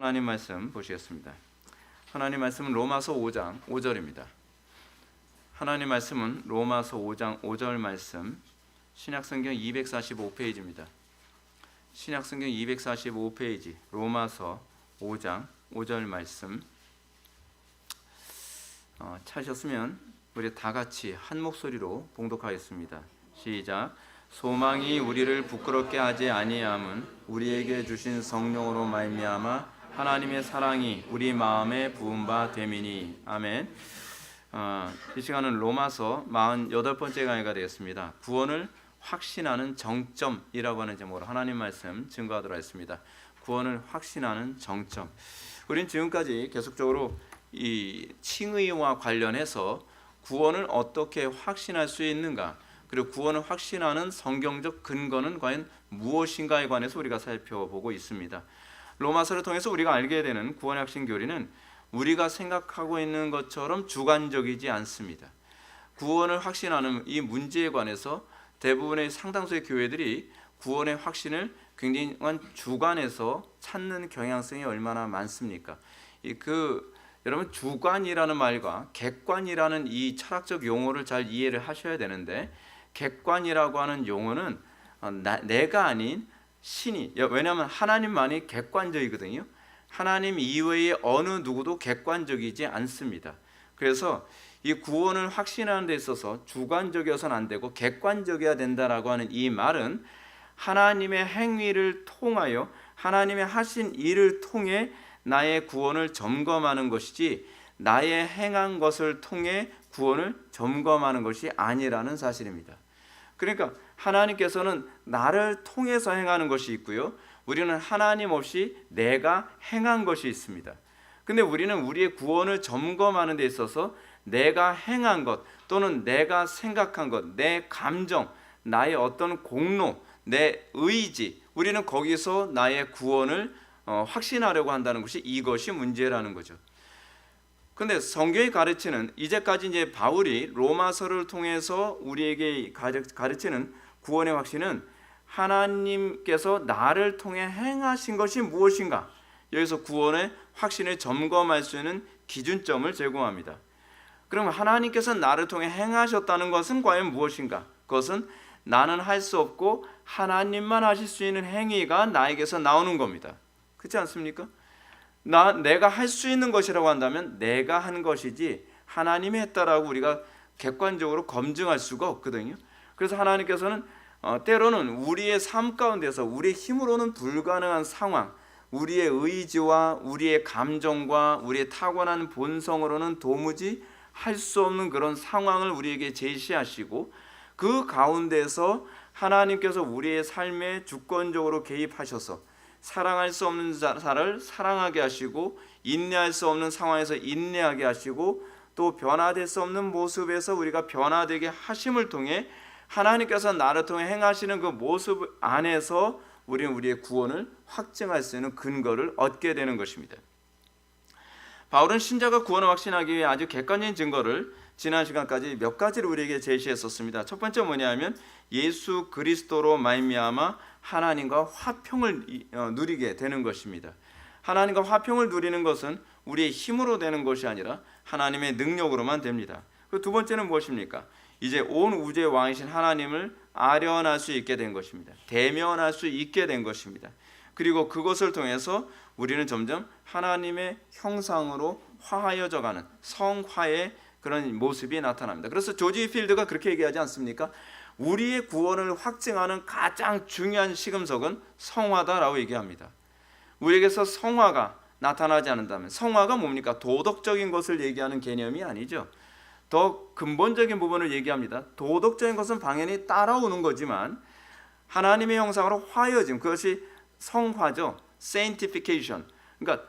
하나님 말씀 보시겠습니다. 하나님 말씀은 로마서 5장 5절입니다. 하나님 말씀은 로마서 5장 5절 말씀, 신약성경 245페이지입니다. 신약성경 245페이지 로마서 5장 5절 말씀 찾으셨으면 우리 다 같이 한 목소리로 봉독하겠습니다. 시작. 소망이 우리를 부끄럽게 하지 아니함은 우리에게 주신 성령으로 말미암아 하나님의 사랑이 우리 마음에 부은 바 됨이니. 아멘. 이 시간은 로마서 48번째 강의가 되겠습니다. 구원을 확신하는 정점이라고 하는 제목으로 하나님 말씀 증거하도록 하겠습니다. 구원을 확신하는 정점. 우리는 지금까지 계속적으로 이 칭의와 관련해서 구원을 어떻게 확신할 수 있는가, 그리고 구원을 확신하는 성경적 근거는 과연 무엇인가에 관해서 우리가 살펴보고 있습니다. 로마서를 통해서 우리가 알게 되는 구원의 확신 교리는 우리가 생각하고 있는 것처럼 주관적이지 않습니다. 구원을 확신하는 이 문제에 관해서 대부분의 상당수의 교회들이 구원의 확신을 굉장한 주관에서 찾는 경향성이 얼마나 많습니까? 여러분, 주관이라는 말과 객관이라는 이 철학적 용어를 잘 이해를 하셔야 되는데, 객관이라고 하는 용어는 내가 아닌 신이, 왜냐하면 하나님만이 객관적이거든요. 하나님 이외의 어느 누구도 객관적이지 않습니다. 그래서 이 구원을 확신하는 데 있어서 주관적이어서는 안 되고 객관적이어야 된다라고 하는 이 말은 하나님의 행위를 통하여, 하나님의 하신 일을 통해 나의 구원을 점검하는 것이지, 나의 행한 것을 통해 구원을 점검하는 것이 아니라는 사실입니다. 그러니까 하나님께서는 나를 통해서 행하는 것이 있고요, 우리는 하나님 없이 내가 행한 것이 있습니다. 근데 우리는 우리의 구원을 점검하는 데 있어서 내가 행한 것 또는 내가 생각한 것, 내 감정, 나의 어떤 공로, 내 의지, 우리는 거기서 나의 구원을 확신하려고 한다는 것이, 이것이 문제라는 거죠. 근데 성경이 가르치는, 이제까지 이제 바울이 로마서를 통해서 우리에게 가르치는 구원의 확신은 하나님께서 나를 통해 행하신 것이 무엇인가, 여기서 구원의 확신을 점검할 수 있는 기준점을 제공합니다. 그럼 하나님께서 나를 통해 행하셨다는 것은 과연 무엇인가? 그것은 나는 할 수 없고 하나님만 하실 수 있는 행위가 나에게서 나오는 겁니다. 그렇지 않습니까? 내가 할 수 있는 것이라고 한다면 내가 한 것이지 하나님이 했다라고 우리가 객관적으로 검증할 수가 없거든요. 그래서 하나님께서는 때로는 우리의 삶 가운데서 우리의 힘으로는 불가능한 상황, 우리의 의지와 우리의 감정과 우리의 타고난 본성으로는 도무지 할 수 없는 그런 상황을 우리에게 제시하시고, 그 가운데서 하나님께서 우리의 삶에 주권적으로 개입하셔서 사랑할 수 없는 자를 사랑하게 하시고, 인내할 수 없는 상황에서 인내하게 하시고, 또 변화될 수 없는 모습에서 우리가 변화되게 하심을 통해 하나님께서 나를 통해 행하시는 그 모습 안에서 우리는 우리의 구원을 확증할 수 있는 근거를 얻게 되는 것입니다. 바울은 신자가 구원을 확신하기 위해 아주 객관적인 증거를 지난 시간까지 몇 가지를 우리에게 제시했었습니다. 첫 번째 뭐냐면 예수 그리스도로 말미암아 하나님과 화평을 누리게 되는 것입니다. 하나님과 화평을 누리는 것은 우리의 힘으로 되는 것이 아니라 하나님의 능력으로만 됩니다. 그 두 번째는 무엇입니까? 이제 온 우주의 왕이신 하나님을 아련할 수 있게 된 것입니다. 대면할 수 있게 된 것입니다. 그리고 그것을 통해서 우리는 점점 하나님의 형상으로 화하여져가는 성화의 그런 모습이 나타납니다. 그래서 조지 필드가 그렇게 얘기하지 않습니까? 우리의 구원을 확증하는 가장 중요한 시금석은 성화다라고 얘기합니다. 우리에게서 성화가 나타나지 않는다면, 성화가 뭡니까? 도덕적인 것을 얘기하는 개념이 아니죠. 더 근본적인 부분을 얘기합니다. 도덕적인 것은 당연히 따라오는 거지만 하나님의 형상으로 화해짐, 그것이 성화죠. sanctification. 그러니까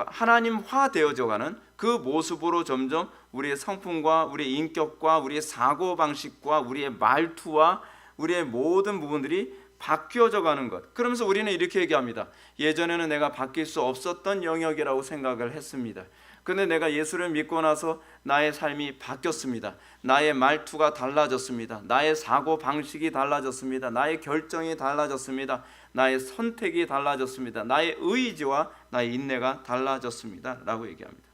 하나님화 되어져가는 그 모습으로 점점 우리의 성품과 우리의 인격과 우리의 사고방식과 우리의 말투와 우리의 모든 부분들이 바뀌어져 가는 것. 그러면서 우리는 이렇게 얘기합니다. 예전에는 내가 바뀔 수 없었던 영역이라고 생각을 했습니다. 그런데 내가 예수를 믿고 나서 나의 삶이 바뀌었습니다. 나의 말투가 달라졌습니다. 나의 사고방식이 달라졌습니다. 나의 결정이 달라졌습니다. 나의 선택이 달라졌습니다. 나의 의지와 나의 인내가 달라졌습니다 라고 얘기합니다.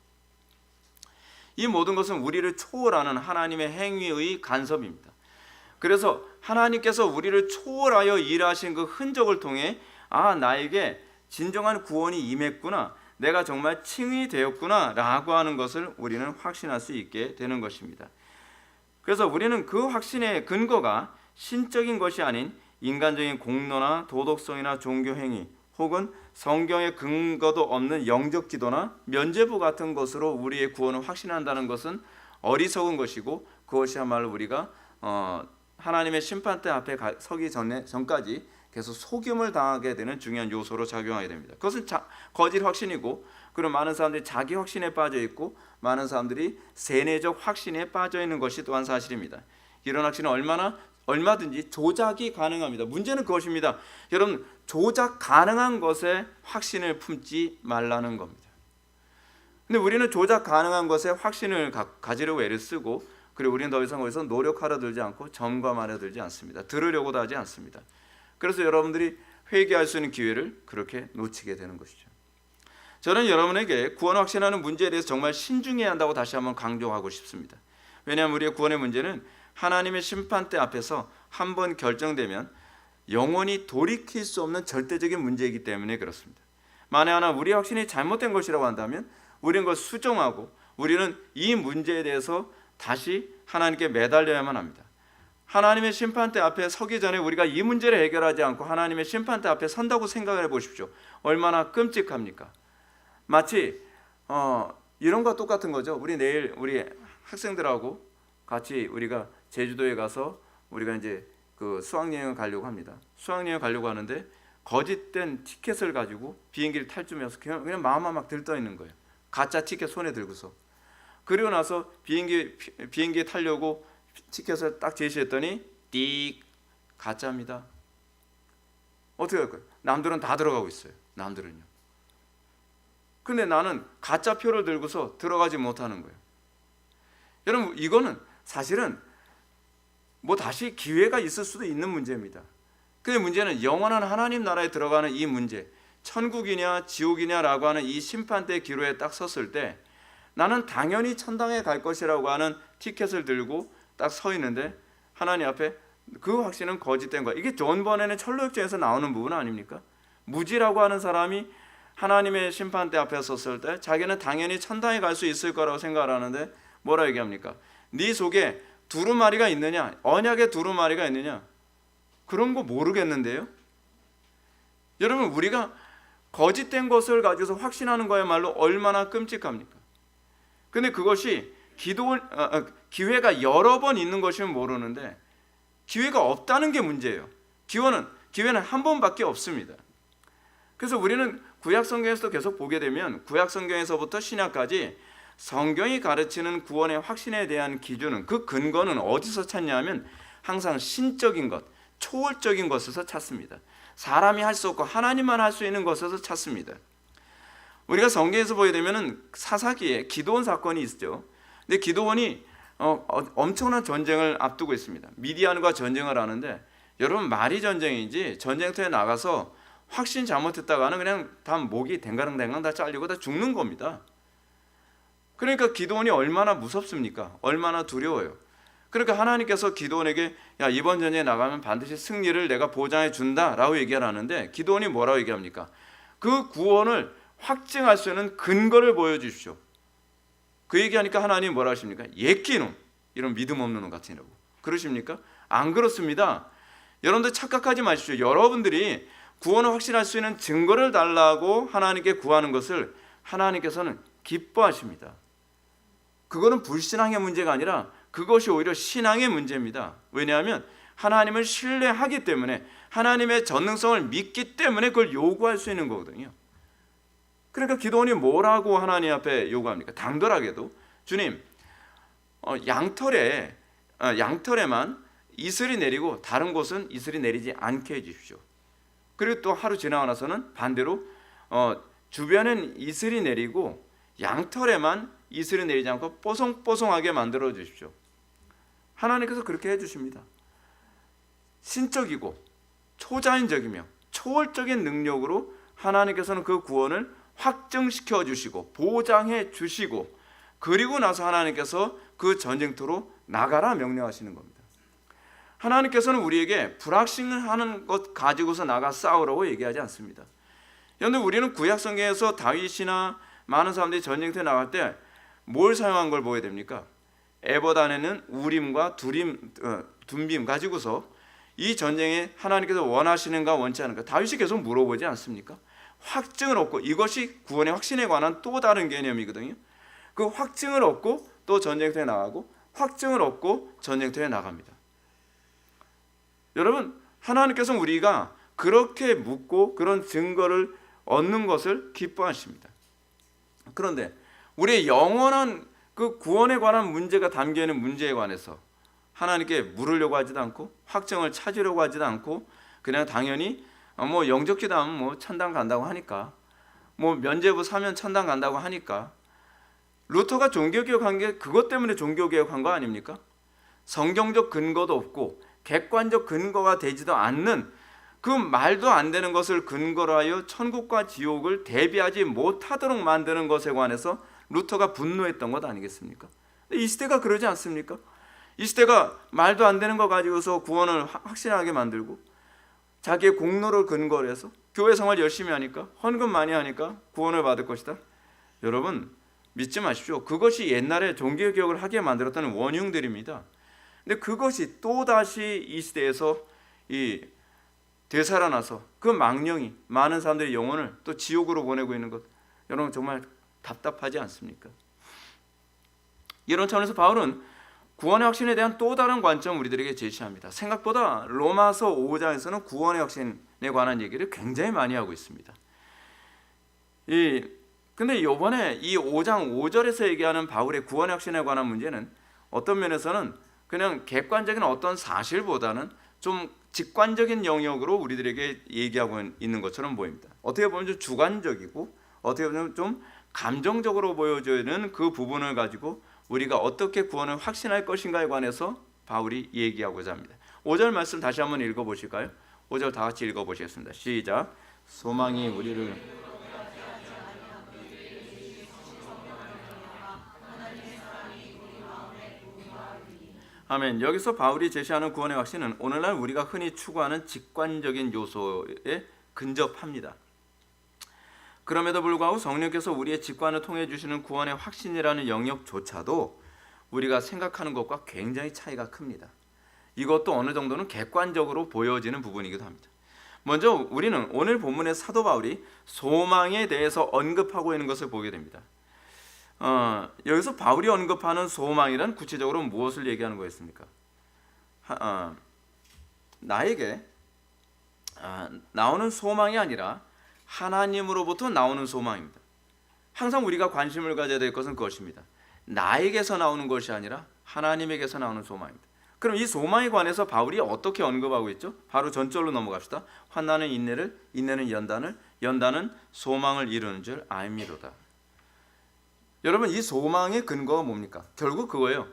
이 모든 것은 우리를 초월하는 하나님의 행위의 간섭입니다. 그래서 하나님께서 우리를 초월하여 일하신 그 흔적을 통해 나에게 진정한 구원이 임했구나, 내가 정말 칭의 되었구나 라고 하는 것을 우리는 확신할 수 있게 되는 것입니다. 그래서 우리는 그 확신의 근거가 신적인 것이 아닌 인간적인 공로나 도덕성이나 종교행위 혹은 성경의 근거도 없는 영적 지도나 면죄부 같은 것으로 우리의 구원을 확신한다는 것은 어리석은 것이고, 그것이야말로 우리가 하나님의 심판대 앞에 서기 전까지 계속 속임을 당하게 되는 중요한 요소로 작용하게 됩니다. 그것은 거짓 확신이고, 그리고 많은 사람들이 자기 확신에 빠져 있고 많은 사람들이 세뇌적 확신에 빠져 있는 것이 또한 사실입니다. 이런 확신은 얼마든지 조작이 가능합니다. 문제는 그것입니다. 여러분, 조작 가능한 것에 확신을 품지 말라는 겁니다. 근데 우리는 조작 가능한 것에 확신을 가지려고 애를 쓰고, 그리고 우리는 더 이상 거기서 노력하려 들지 않고 점검하려 들지 않습니다. 들으려고도 하지 않습니다. 그래서 여러분들이 회개할 수 있는 기회를 그렇게 놓치게 되는 것이죠. 저는 여러분에게 구원 확신하는 문제에 대해서 정말 신중해야 한다고 다시 한번 강조하고 싶습니다. 왜냐하면 우리의 구원의 문제는 하나님의 심판대 앞에서 한번 결정되면 영원히 돌이킬 수 없는 절대적인 문제이기 때문에 그렇습니다. 만에 하나 우리의 확신이 잘못된 것이라고 한다면 우리는 그걸 수정하고 우리는 이 문제에 대해서 다시 하나님께 매달려야만 합니다. 하나님의 심판대 앞에 서기 전에 우리가 이 문제를 해결하지 않고 하나님의 심판대 앞에 선다고 생각을 해보십시오. 얼마나 끔찍합니까? 마치 이런 것과 똑같은 거죠. 우리 내일 우리 학생들하고 같이 우리가 제주도에 가서 우리가 이제 그 수학여행을 가려고 합니다. 수학여행 가려고 하는데 거짓된 티켓을 가지고 비행기를 탈 줄면서 그냥 마음만 막 들떠 있는 거예요. 가짜 티켓 손에 들고서. 그리고 나서 비행기에 타려고 티켓을 딱 제시했더니 띡, 가짜입니다. 어떻게 할까요? 남들은 다 들어가고 있어요. 남들은요. 근데 나는 가짜 표를 들고서 들어가지 못하는 거예요. 여러분, 이거는 사실은 뭐 다시 기회가 있을 수도 있는 문제입니다. 근데 문제는 영원한 하나님 나라에 들어가는 이 문제, 천국이냐 지옥이냐라고 하는 이 심판대 기로에 딱 섰을 때 나는 당연히 천당에 갈 것이라고 하는 티켓을 들고 딱 서 있는데 하나님 앞에 그 확신은 거짓된 거야. 이게 존 버넷의 철로역정에서 나오는 부분 아닙니까? 무지라고 하는 사람이 하나님의 심판대 앞에 섰을 때 자기는 당연히 천당에 갈 수 있을 거라고 생각을 하는데 뭐라 얘기합니까? 네 속에 두루마리가 있느냐? 언약의 두루마리가 있느냐? 그런 거 모르겠는데요. 여러분, 우리가 거짓된 것을 가지고서 확신하는 거야말로 얼마나 끔찍합니까? 근데 그것이 기회가 여러 번 있는 것이면 모르는데 기회가 없다는 게 문제예요. 기회는 한 번밖에 없습니다. 그래서 우리는 구약 성경에서도 계속 보게 되면 구약 성경에서부터 신약까지 성경이 가르치는 구원의 확신에 대한 기준은, 그 근거는 어디서 찾냐면 항상 신적인 것, 초월적인 것에서 찾습니다. 사람이 할 수 없고 하나님만 할 수 있는 것에서 찾습니다. 우리가 성경에서 보게 되면 사사기에 기드온 사건이 있죠. 근데 기드온이 엄청난 전쟁을 앞두고 있습니다. 미디안과 전쟁을 하는데 여러분, 말이 전쟁이지 전쟁터에 나가서 확신 잘못했다가는 그냥 다 목이 댕가랑댕강 다 잘리고 다 죽는 겁니다. 그러니까 기드온이 얼마나 무섭습니까? 얼마나 두려워요. 그러니까 하나님께서 기드온에게 야, 이번 전쟁에 나가면 반드시 승리를 내가 보장해 준다라고 얘기를 하는데 기드온이 뭐라고 얘기합니까? 그 구원을 확증할 수 있는 근거를 보여주십시오. 그 얘기하니까 하나님이 뭐라 하십니까? 예끼놈, 이런 믿음 없는 놈 같으라고 그러십니까? 안 그렇습니다. 여러분들 착각하지 마십시오. 여러분들이 구원을 확신할 수 있는 증거를 달라고 하나님께 구하는 것을 하나님께서는 기뻐하십니다. 그거는 불신앙의 문제가 아니라 그것이 오히려 신앙의 문제입니다. 왜냐하면 하나님을 신뢰하기 때문에, 하나님의 전능성을 믿기 때문에 그걸 요구할 수 있는 거거든요. 그러니까 기드온이 뭐라고 하나님 앞에 요구합니까? 당돌하게도 주님, 양털에만 이슬이 내리고 다른 곳은 이슬이 내리지 않게 해주십시오. 그리고 또 하루 지나고 나서는 반대로 주변엔 이슬이 내리고 양털에만 이슬이 내리지 않고 뽀송뽀송하게 만들어 주십시오. 하나님께서 그렇게 해주십니다. 신적이고 초자연적이며 초월적인 능력으로 하나님께서는 그 구원을 확증시켜 주시고 보장해 주시고, 그리고 나서 하나님께서 그 전쟁터로 나가라 명령하시는 겁니다. 하나님께서는 우리에게 불확신하는 것 가지고서 나가 싸우라고 얘기하지 않습니다. 그런데 우리는 구약 성경에서 다윗이나 많은 사람들이 전쟁터에 나갈 때 뭘 사용한 걸 보게 됩니까? 에봇 안에는 우림과 둠빔 가지고서 이 전쟁에 하나님께서 원하시는가 원치 않은가 다윗이 계속 물어보지 않습니까? 확증을 얻고, 이것이 구원의 확신에 관한 또 다른 개념이거든요. 그 확증을 얻고 또 전쟁터에 나가고, 확증을 얻고 전쟁터에 나갑니다. 여러분, 하나님께서는 우리가 그렇게 묻고 그런 증거를 얻는 것을 기뻐하십니다. 그런데 우리의 영원한 그 구원에 관한 문제가 담겨있는 문제에 관해서 하나님께 물으려고 하지도 않고 확증을 찾으려고 하지도 않고, 그냥 당연히 영접 기도하면 천당 간다고 하니까, 면죄부 사면 천당 간다고 하니까. 루터가 종교개혁한 게 그것 때문에 종교개혁한 거 아닙니까? 성경적 근거도 없고 객관적 근거가 되지도 않는 그 말도 안 되는 것을 근거로 하여 천국과 지옥을 대비하지 못하도록 만드는 것에 관해서 루터가 분노했던 것 아니겠습니까? 이 시대가 그러지 않습니까? 이 시대가 말도 안 되는 거 가지고서 구원을 확신하게 만들고, 자기의 공로를 근거로 해서 교회 생활 열심히 하니까, 헌금 많이 하니까 구원을 받을 것이다. 여러분, 믿지 마십시오. 그것이 옛날에 종교개혁을 하게 만들었다는 원흉들입니다. 근데 그것이 또다시 이 시대에서 되살아나서 그 망령이 많은 사람들의 영혼을 또 지옥으로 보내고 있는 것, 여러분 정말 답답하지 않습니까? 이런 차원에서 바울은 구원의 확신에 대한 또 다른 관점을 우리들에게 제시합니다. 생각보다 로마서 5장에서는 구원의 확신에 관한 얘기를 굉장히 많이 하고 있습니다. 근데 이번에 이 5장 5절에서 얘기하는 바울의 구원의 확신에 관한 문제는 어떤 면에서는 그냥 객관적인 어떤 사실보다는 좀 직관적인 영역으로 우리들에게 얘기하고 있는 것처럼 보입니다. 어떻게 보면 좀 주관적이고, 어떻게 보면 좀 감정적으로 보여지는 그 부분을 가지고 우리가 어떻게 구원을 확신할 것인가에 관해서 바울이 얘기하고자 합니다. 5절 말씀 다시 한번 읽어보실까요? 5절 다 같이 읽어보시겠습니다. 시작. 소망이 우리를 아멘. 여기서 바울이 제시하는 구원의 확신은 오늘날 우리가 흔히 추구하는 직관적인 요소에 근접합니다. 그럼에도 불구하고 성령께서 우리의 직관을 통해 주시는 구원의 확신이라는 영역조차도 우리가 생각하는 것과 굉장히 차이가 큽니다. 이것도 어느 정도는 객관적으로 보여지는 부분이기도 합니다. 먼저 우리는 오늘 본문의 사도 바울이 소망에 대해서 언급하고 있는 것을 보게 됩니다. 여기서 바울이 언급하는 소망이란 구체적으로 무엇을 얘기하는 거였습니까? 나에게 나오는 소망이 아니라 하나님으로부터 나오는 소망입니다. 항상 우리가 관심을 가져야 될 것은 그것입니다. 나에게서 나오는 것이 아니라 하나님에게서 나오는 소망입니다. 그럼 이 소망에 관해서 바울이 어떻게 언급하고 있죠? 바로 전절로 넘어갑시다. 환난은 인내를, 인내는 연단을, 연단은 소망을 이루는 줄 알미로다. 여러분, 이 소망의 근거가 뭡니까? 결국 그거예요.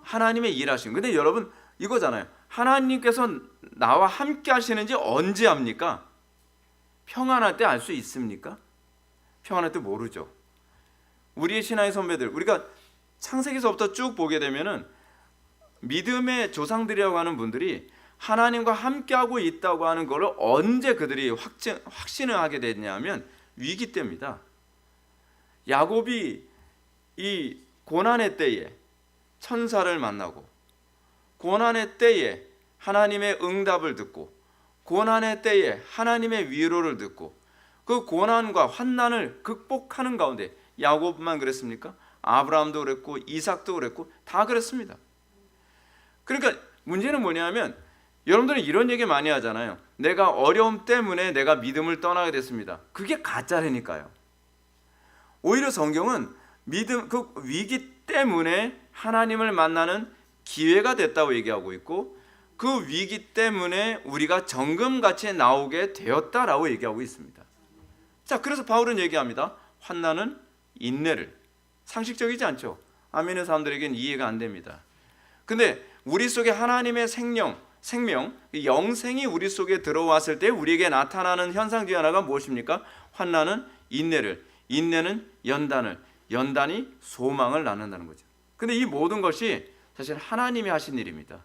하나님의 일하심. 근데 여러분 이거잖아요. 하나님께서 나와 함께 하시는지 언제 압니까? 평안할 때 알 수 있습니까? 평안할 때 모르죠. 우리의 신앙의 선배들, 우리가 창세기서부터 쭉 보게 되면은 믿음의 조상들이라고 하는 분들이 하나님과 함께하고 있다고 하는 것을 언제 그들이 확신을 하게 됐냐면 위기 때입니다. 야곱이 이 고난의 때에 천사를 만나고, 고난의 때에 하나님의 응답을 듣고, 고난의 때에 하나님의 위로를 듣고, 그 고난과 환난을 극복하는 가운데 야곱만 그랬습니까? 아브라함도 그랬고 이삭도 그랬고 다 그랬습니다. 그러니까 문제는 뭐냐면, 여러분들은 이런 얘기 많이 하잖아요. 내가 어려움 때문에 내가 믿음을 떠나게 됐습니다. 그게 가짜라니까요. 오히려 성경은 믿음, 그 위기 때문에 하나님을 만나는 기회가 됐다고 얘기하고 있고, 그 위기 때문에 우리가 정금같이 나오게 되었다라고 얘기하고 있습니다. 자, 그래서 바울은 얘기합니다. 환난은 인내를. 상식적이지 않죠? 아멘의 사람들에게는 이해가 안 됩니다. 근데 우리 속에 하나님의 생명, 생명, 영생이 우리 속에 들어왔을 때 우리에게 나타나는 현상 중에 하나가 무엇입니까? 환난은 인내를, 인내는 연단을, 연단이 소망을 낳는다는 거죠. 근데 이 모든 것이 사실 하나님이 하신 일입니다.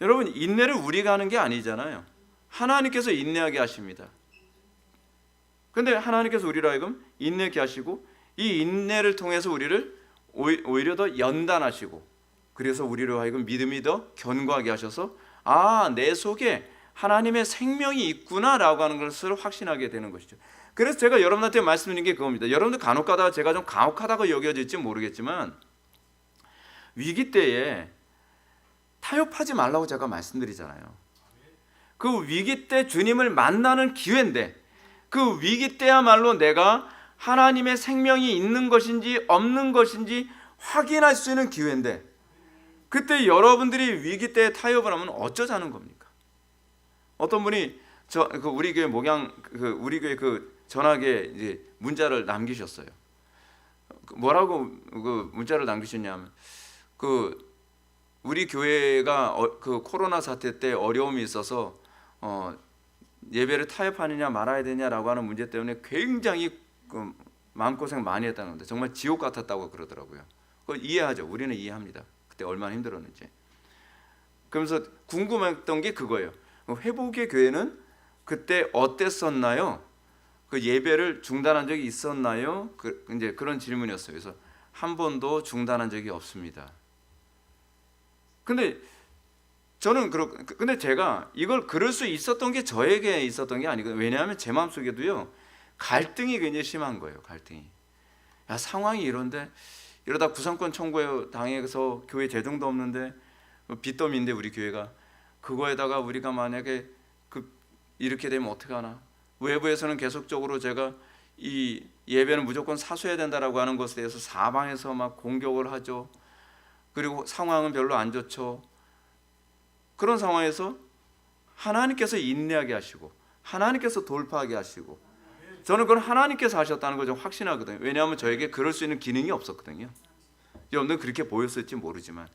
여러분, 인내를 우리가 하는 게 아니잖아요. 하나님께서 인내하게 하십니다. 근데 하나님께서 우리로 하여금 인내케 하시고 이 인내를 통해서 우리를 오히려 더 연단하시고, 그래서 우리로 하여금 믿음이 더 견고하게 하셔서 내 속에 하나님의 생명이 있구나라고 하는 것을 확신하게 되는 것이죠. 그래서 제가 여러분한테 말씀드린 게 그겁니다. 여러분들 간혹 가다가 제가 좀 가혹하다고 여겨질지 모르겠지만 위기 때에 타협하지 말라고 제가 말씀드리잖아요. 그 위기 때 주님을 만나는 기회인데, 그 위기 때야말로 내가 하나님의 생명이 있는 것인지 없는 것인지 확인할 수 있는 기회인데, 그때 여러분들이 위기 때 타협을 하면 어쩌자는 겁니까? 어떤 분이 우리 교회 우리 교회 전학에 이제 문자를 남기셨어요. 뭐라고 문자를 남기셨냐면, 우리 교회가 코로나 사태 때 어려움이 있어서 예배를 타협하느냐 말아야 되냐라고 하는 문제 때문에 굉장히 마음고생 많이 했다는 건데 정말 지옥 같았다고 그러더라고요. 그거 이해하죠. 우리는 이해합니다. 그때 얼마나 힘들었는지. 그러면서 궁금했던 게 그거예요. 회복의 교회는 그때 어땠었나요? 그 예배를 중단한 적이 있었나요? 이제 그런 질문이었어요. 그래서 한 번도 중단한 적이 없습니다. 근데 근데 제가 이걸 그럴 수 있었던 게 저에게 있었던 게 아니거든요. 왜냐하면 제 마음속에도요 갈등이 굉장히 심한 거예요. 갈등이. 상황이 이러다 구상권 청구에 당해서 교회 재정도 없는데 빚더미인데 우리 교회가 그거에다가 우리가 만약에 이렇게 되면 어떻게 하나? 외부에서는 계속적으로 제가 이 예배는 무조건 사수해야 된다라고 하는 것에 대해서 사방에서 막 공격을 하죠. 그리고 상황은 별로 안 좋죠. 그런 상황에서 하나님께서 인내하게 하시고 하나님께서 돌파하게 하시고, 저는 그건 하나님께서 하셨다는 걸 좀 확신하거든요. 왜냐하면 저에게 그럴 수 있는 기능이 없었거든요. 여러분들 그렇게 보였을지 모르지만,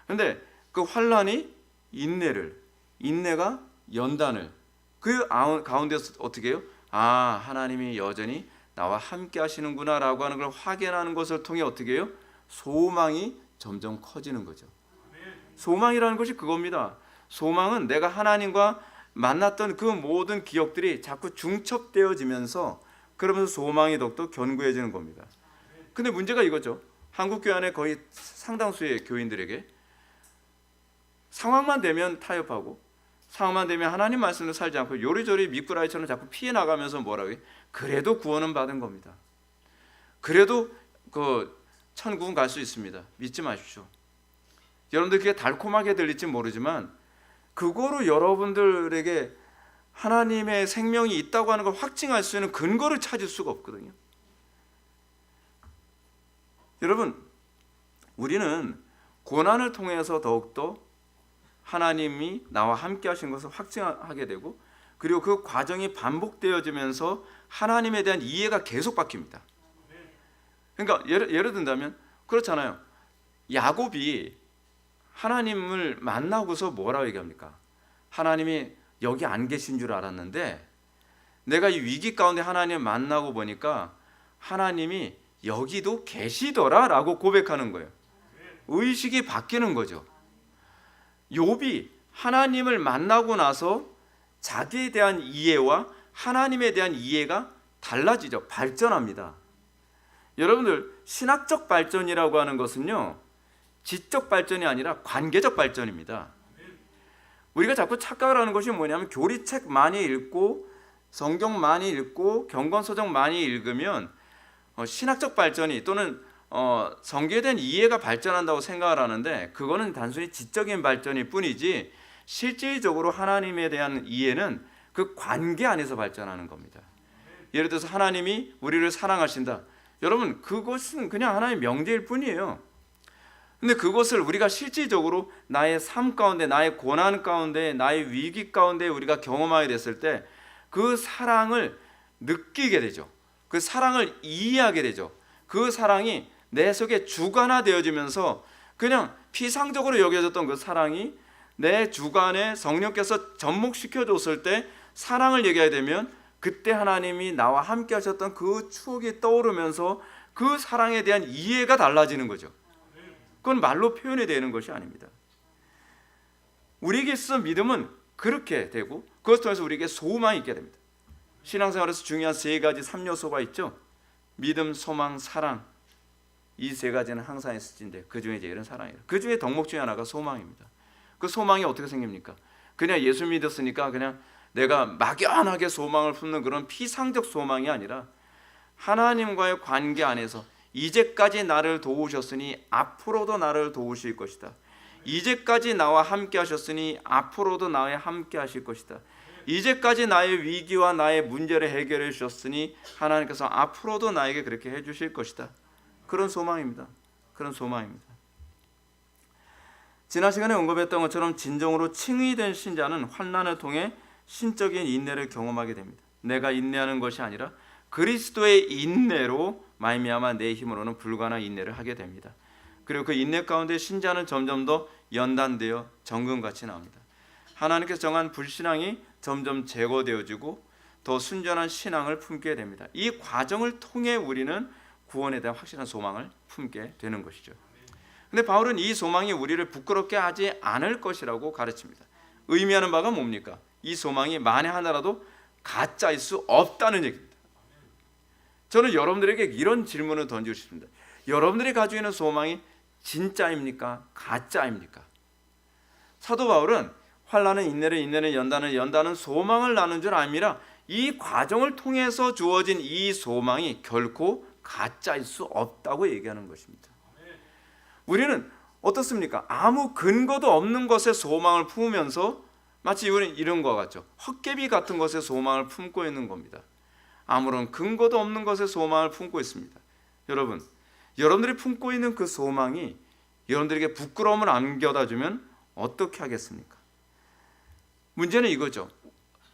근데 그 환난이 인내가 연단을, 그 가운데서 어떻게 해요? 하나님이 여전히 나와 함께 하시는구나 라고 하는 걸 확인하는 것을 통해 어떻게 해요? 소망이 점점 커지는 거죠. 소망이라는 것이 그겁니다. 소망은 내가 하나님과 만났던 그 모든 기억들이 자꾸 중첩되어지면서, 그러면서 소망이 더욱더 견고해지는 겁니다. 근데 문제가 이거죠. 한국교회 안에 거의 상당수의 교인들에게 상황만 되면 타협하고, 상황만 되면 하나님 말씀을 살지 않고 요리조리 미꾸라지처럼 자꾸 피해 나가면서 뭐라고 해요? 그래도 구원은 받은 겁니다. 그래도 천국은 갈 수 있습니다. 믿지 마십시오. 여러분들 그게 달콤하게 들릴지 모르지만 그거로 여러분들에게 하나님의 생명이 있다고 하는 걸 확증할 수 있는 근거를 찾을 수가 없거든요. 여러분, 우리는 고난을 통해서 더욱더 하나님이 나와 함께 하신 것을 확증하게 되고, 그리고 그 과정이 반복되어지면서 하나님에 대한 이해가 계속 바뀝니다. 그러니까 예를 든다면 그렇잖아요. 야곱이 하나님을 만나고서 뭐라고 얘기합니까? 하나님이 여기 안 계신 줄 알았는데 내가 이 위기 가운데 하나님을 만나고 보니까 하나님이 여기도 계시더라 라고 고백하는 거예요. 의식이 바뀌는 거죠. 욥이 하나님을 만나고 나서 자기에 대한 이해와 하나님에 대한 이해가 달라지죠. 발전합니다. 여러분들, 신학적 발전이라고 하는 것은요, 지적 발전이 아니라 관계적 발전입니다. 우리가 자꾸 착각을 하는 것이 뭐냐면, 교리책 많이 읽고 성경 많이 읽고 경건서적 많이 읽으면 신학적 발전이 또는 성경에 대한 이해가 발전한다고 생각을 하는데, 그거는 단순히 지적인 발전일 뿐이지 실질적으로 하나님에 대한 이해는 그 관계 안에서 발전하는 겁니다. 예를 들어서 하나님이 우리를 사랑하신다. 여러분, 그것은 그냥 하나님의 명제일 뿐이에요. 근데 그것을 우리가 실질적으로 나의 삶 가운데, 나의 고난 가운데, 나의 위기 가운데 우리가 경험하게 됐을 때 그 사랑을 느끼게 되죠. 그 사랑을 이해하게 되죠. 그 사랑이 내 속에 주관화되어지면서 그냥 피상적으로 여겨졌던 그 사랑이 내 주관에 성령께서 접목시켜줬을 때 사랑을 얘기해야 되면 그때 하나님이 나와 함께 하셨던 그 추억이 떠오르면서 그 사랑에 대한 이해가 달라지는 거죠. 그건 말로 표현이 되는 것이 아닙니다. 우리에게 있어서 믿음은 그렇게 되고 그것을 통해서 우리에게 소망이 있게 됩니다. 신앙생활에서 중요한 세 가지 3요소가 있죠. 믿음, 소망, 사랑. 이 세 가지는 항상 있을진데 그 중에 제일은 사랑이에요. 그 중에 덕목 중에 하나가 소망입니다. 그 소망이 어떻게 생깁니까? 그냥 예수 믿었으니까 그냥 내가 막연하게 소망을 품는 그런 피상적 소망이 아니라 하나님과의 관계 안에서 이제까지 나를 도우셨으니 앞으로도 나를 도우실 것이다. 이제까지 나와 함께 하셨으니 앞으로도 나와 함께 하실 것이다. 이제까지 나의 위기와 나의 문제를 해결해 주셨으니 하나님께서 앞으로도 나에게 그렇게 해 주실 것이다. 그런 소망입니다. 그런 소망입니다. 지난 시간에 언급했던 것처럼 진정으로 칭의된 신자는 환난을 통해 신적인 인내를 경험하게 됩니다. 내가 인내하는 것이 아니라 그리스도의 인내로 말미암아 내 힘으로는 불가능한 인내를 하게 됩니다. 그리고 그 인내 가운데 신자는 점점 더 연단되어 정금같이 나옵니다. 하나님께서 정한 불신앙이 점점 제거되어지고 더 순전한 신앙을 품게 됩니다. 이 과정을 통해 우리는 구원에 대한 확실한 소망을 품게 되는 것이죠. 근데 바울은 이 소망이 우리를 부끄럽게 하지 않을 것이라고 가르칩니다. 의미하는 바가 뭡니까? 이 소망이 만에 하나라도 가짜일 수 없다는 얘기입니다. 저는 여러분들에게 이런 질문을 던지고 싶습니다. 여러분들이 가지고 있는 소망이 진짜입니까? 가짜입니까? 사도 바울은 환난은 인내를, 인내는 연단을, 연단은 소망을 나눈 줄 아니라 이 과정을 통해서 주어진 이 소망이 결코 가짜일 수 없다고 얘기하는 것입니다. 우리는 어떻습니까? 아무 근거도 없는 것에 소망을 품으면서 마치 우리는 이런 것 같죠. 헛개비 같은 것에 소망을 품고 있는 겁니다. 아무런 근거도 없는 것에 소망을 품고 있습니다. 여러분, 여러분들이 품고 있는 그 소망이 여러분들에게 부끄러움을 안겨다 주면 어떻게 하겠습니까? 문제는 이거죠.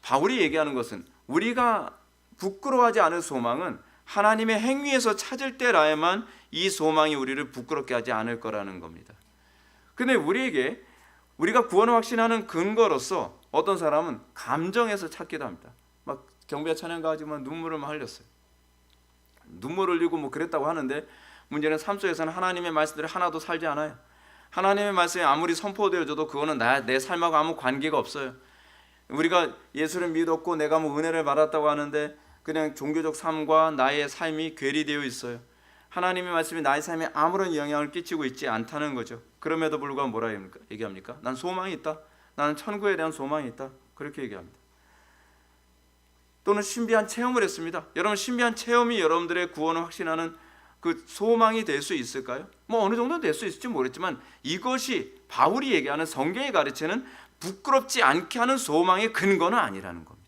바울이 얘기하는 것은 우리가 부끄러워하지 않을 소망은 하나님의 행위에서 찾을 때라야만 이 소망이 우리를 부끄럽게 하지 않을 거라는 겁니다. 근데 우리가 구원을 확신하는 근거로서 어떤 사람은 감정에서 찾기도 합니다. 막 경배 찬양 가지만 눈물을 막 흘렸어요. 눈물 흘리고 뭐 그랬다고 하는데 문제는 삶 속에서는 하나님의 말씀들이 하나도 살지 않아요. 하나님의 말씀이 아무리 선포되어져도 그거는 내 삶하고 아무 관계가 없어요. 우리가 예수를 믿었고 내가 뭐 은혜를 받았다고 하는데 그냥 종교적 삶과 나의 삶이 괴리되어 있어요. 하나님의 말씀이 나의 삶에 아무런 영향을 끼치고 있지 않다는 거죠. 그럼에도 불구하고 뭐라 얘기합니까? 난 소망이 있다. 나는 천국에 대한 소망이 있다. 그렇게 얘기합니다. 또는 신비한 체험을 했습니다. 여러분, 신비한 체험이 여러분들의 구원을 확신하는 그 소망이 될 수 있을까요? 뭐 어느 정도 될 수 있을지 모르겠지만 이것이 바울이 얘기하는 성경이 가르치는 부끄럽지 않게 하는 소망의 근거는 아니라는 겁니다.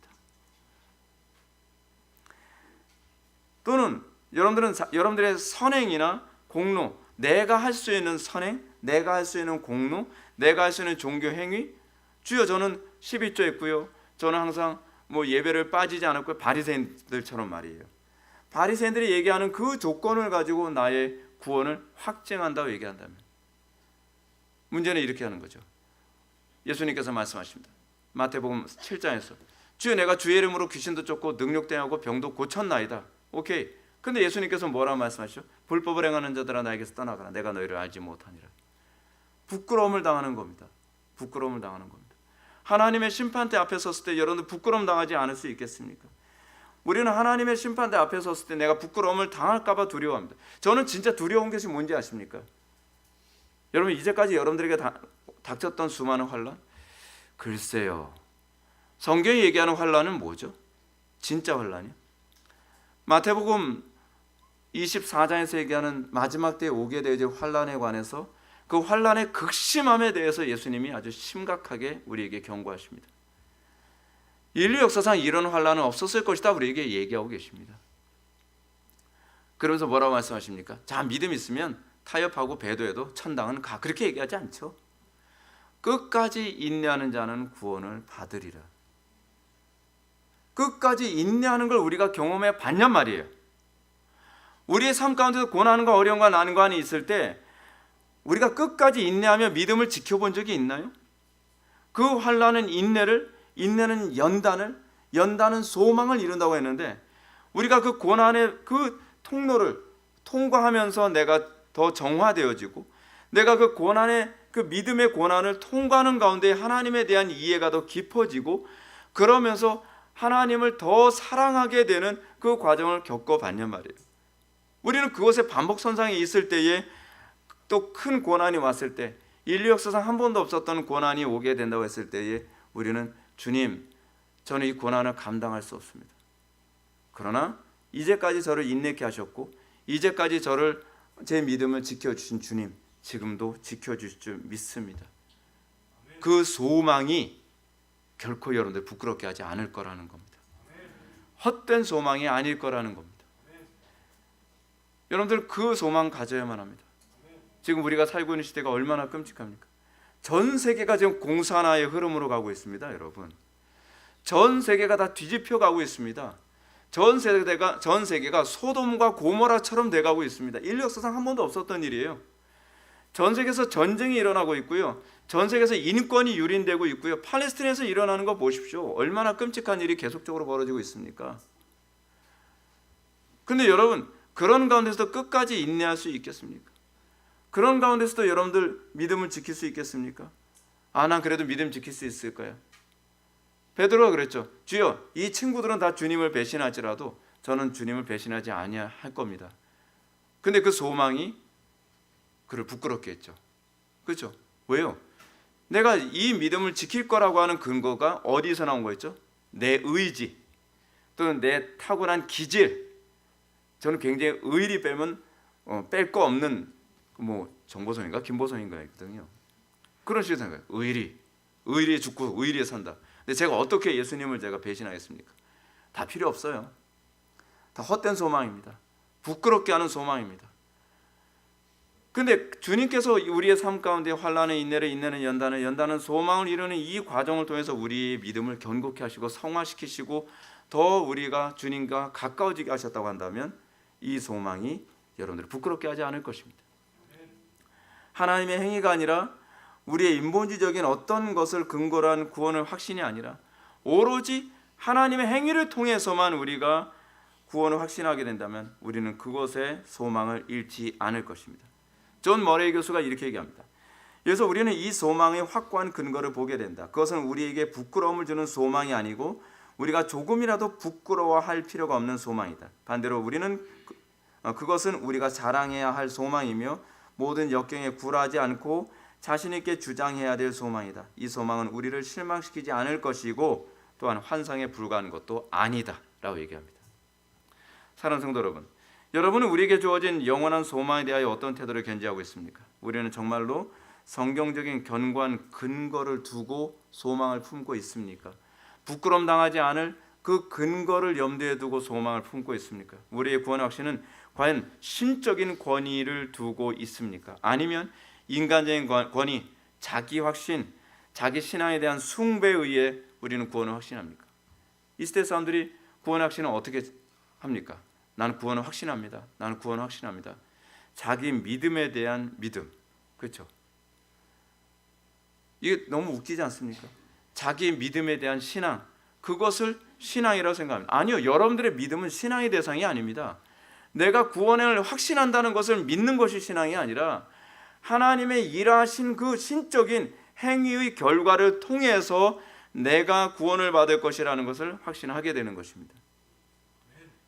또는 여러분들의 선행이나 공로, 내가 할 수 있는 선행, 내가 할 수 있는 공로, 내가 할 수 있는 종교 행위, 주여 저는 11조 했고요. 저는 항상 뭐 예배를 빠지지 않았고요. 바리새인들처럼 말이에요. 바리새인들이 얘기하는 그 조건을 가지고 나의 구원을 확증한다고 얘기한다면 문제는 이렇게 하는 거죠. 예수님께서 말씀하십니다. 마태복음 7장에서 주여 내가 주의 이름으로 귀신도 쫓고 능력도 행하고 병도 고쳤나이다. 오케이. 근데 예수님께서 뭐라고 말씀하시죠? 불법을 행하는 자들아 나에게서 떠나가라. 내가 너희를 알지 못하니라. 부끄러움을 당하는 겁니다. 부끄러움을 당하는 겁니다. 하나님의 심판대 앞에 섰을 때 여러분들 부끄러움 당하지 않을 수 있겠습니까? 우리는 하나님의 심판대 앞에 섰을 때 내가 부끄러움을 당할까 봐 두려워합니다. 저는 진짜 두려운 것이 뭔지 아십니까? 여러분, 이제까지 여러분들에게 닥쳤던 수많은 환난? 글쎄요. 성경이 얘기하는 환난은 뭐죠? 진짜 환난이요? 마태복음 24장에서 얘기하는 마지막 때에 오게 될 환난에 관해서 그 환난의 극심함에 대해서 예수님이 아주 심각하게 우리에게 경고하십니다. 인류 역사상 이런 환난은 없었을 것이다 우리에게 얘기하고 계십니다. 그러면서 뭐라고 말씀하십니까? 자, 믿음 있으면 타협하고 배도해도 천당은 가. 그렇게 얘기하지 않죠. 끝까지 인내하는 자는 구원을 받으리라. 끝까지 인내하는 걸 우리가 경험해 봤냔 말이에요. 우리의 삶 가운데서 고난과 어려움과 난관이 있을 때 우리가 끝까지 인내하며 믿음을 지켜본 적이 있나요? 그 환난은 인내는 연단은 소망을 이룬다고 했는데, 우리가 그 고난의 그 통로를 통과하면서 내가 더 정화되어지고, 내가 그 고난의 그 믿음의 고난을 통과하는 가운데 하나님에 대한 이해가 더 깊어지고, 그러면서 하나님을 더 사랑하게 되는 그 과정을 겪어봤냔 말이에요. 우리는 그것에 반복선상에 있을 때에, 또 큰 고난이 왔을 때, 인류 역사상 한 번도 없었던 고난이 오게 된다고 했을 때에 우리는 주님, 저는 이 고난을 감당할 수 없습니다. 그러나 이제까지 저를 인내케 하셨고, 이제까지 저를, 제 믿음을 지켜주신 주님, 지금도 지켜주실 줄 믿습니다. 그 소망이 결코 여러분들 부끄럽게 하지 않을 거라는 겁니다. 헛된 소망이 아닐 거라는 겁니다. 여러분들 그 소망 가져야만 합니다. 지금 우리가 살고 있는 시대가 얼마나 끔찍합니까? 전 세계가 지금 공산화의 흐름으로 가고 있습니다. 여러분, 전 세계가 다 뒤집혀 가고 있습니다. 전 세계가 소돔과 고모라처럼 돼가고 있습니다. 인류 역사상 한 번도 없었던 일이에요. 전 세계에서 전쟁이 일어나고 있고요, 전 세계에서 인권이 유린되고 있고요, 팔레스타인에서 일어나는 거 보십시오. 얼마나 끔찍한 일이 계속적으로 벌어지고 있습니까? 근데 여러분, 그런 가운데서도 끝까지 인내할 수 있겠습니까? 그런 가운데서도 여러분들 믿음을 지킬 수 있겠습니까? 난 그래도 믿음 지킬 수 있을 거야. 베드로가 그랬죠. 주여, 이 친구들은 다 주님을 배신할지라도 저는 주님을 배신하지 아니할 겁니다. 근데 그 소망이 그를 부끄럽게 했죠. 그렇죠? 왜요? 내가 이 믿음을 지킬 거라고 하는 근거가 어디서 나온 거였죠? 내 의지, 또는 내 타고난 기질. 저는 굉장히 의리 빼면 뺄 거 없는, 정보선인가 김보선인가 했거든요. 그런 식으로 생각해요. 의리에 죽고 의리에 산다. 근데 제가 어떻게 예수님을 제가 배신하겠습니까? 다 필요 없어요. 다 헛된 소망입니다. 부끄럽게 하는 소망입니다. 근데 주님께서 우리의 삶 가운데 환난의 인내를, 인내는 연단은 소망을 이루는 이 과정을 통해서 우리의 믿음을 견고케 하시고 성화시키시고 더 우리가 주님과 가까워지게 하셨다고 한다면, 이 소망이 여러분들을 부끄럽게 하지 않을 것입니다. 하나님의 행위가 아니라 우리의 인본주의적인 어떤 것을 근거로 한 구원의 확신이 아니라 오로지 하나님의 행위를 통해서만 우리가 구원을 확신하게 된다면 우리는 그것에 소망을 잃지 않을 것입니다. 존 머레이 교수가 이렇게 얘기합니다. 그래서 우리는 이 소망의 확고한 근거를 보게 된다. 그것은 우리에게 부끄러움을 주는 소망이 아니고 우리가 조금이라도 부끄러워할 필요가 없는 소망이다. 반대로 우리는 그것은 우리가 자랑해야 할 소망이며 모든 역경에 굴하지 않고 자신 있게 주장해야 될 소망이다. 이 소망은 우리를 실망시키지 않을 것이고 또한 환상에 불과한 것도 아니다 라고 얘기합니다. 사랑하는 성도 여러분, 여러분은 우리에게 주어진 영원한 소망에 대하여 어떤 태도를 견지하고 있습니까? 우리는 정말로 성경적인 견고한 근거를 두고 소망을 품고 있습니까? 부끄럼 당하지 않을 그 근거를 염두에 두고 소망을 품고 있습니까? 우리의 구원의 확신은 과연 신적인 권위를 두고 있습니까? 아니면 인간적인 권위, 자기 확신, 자기 신앙에 대한 숭배에 의해 우리는 구원을 확신합니까? 이 시대 사람들이 구원의 확신은 어떻게 합니까? 나는 구원을 확신합니다. 나는 구원을 확신합니다. 자기 믿음에 대한 믿음, 그렇죠? 이게 너무 웃기지 않습니까? 자기 믿음에 대한 신앙, 그것을 신앙이라고 생각합니다. 아니요, 여러분들의 믿음은 신앙의 대상이 아닙니다. 내가 구원을 확신한다는 것을 믿는 것이 신앙이 아니라 하나님의 일하신 그 신적인 행위의 결과를 통해서 내가 구원을 받을 것이라는 것을 확신하게 되는 것입니다.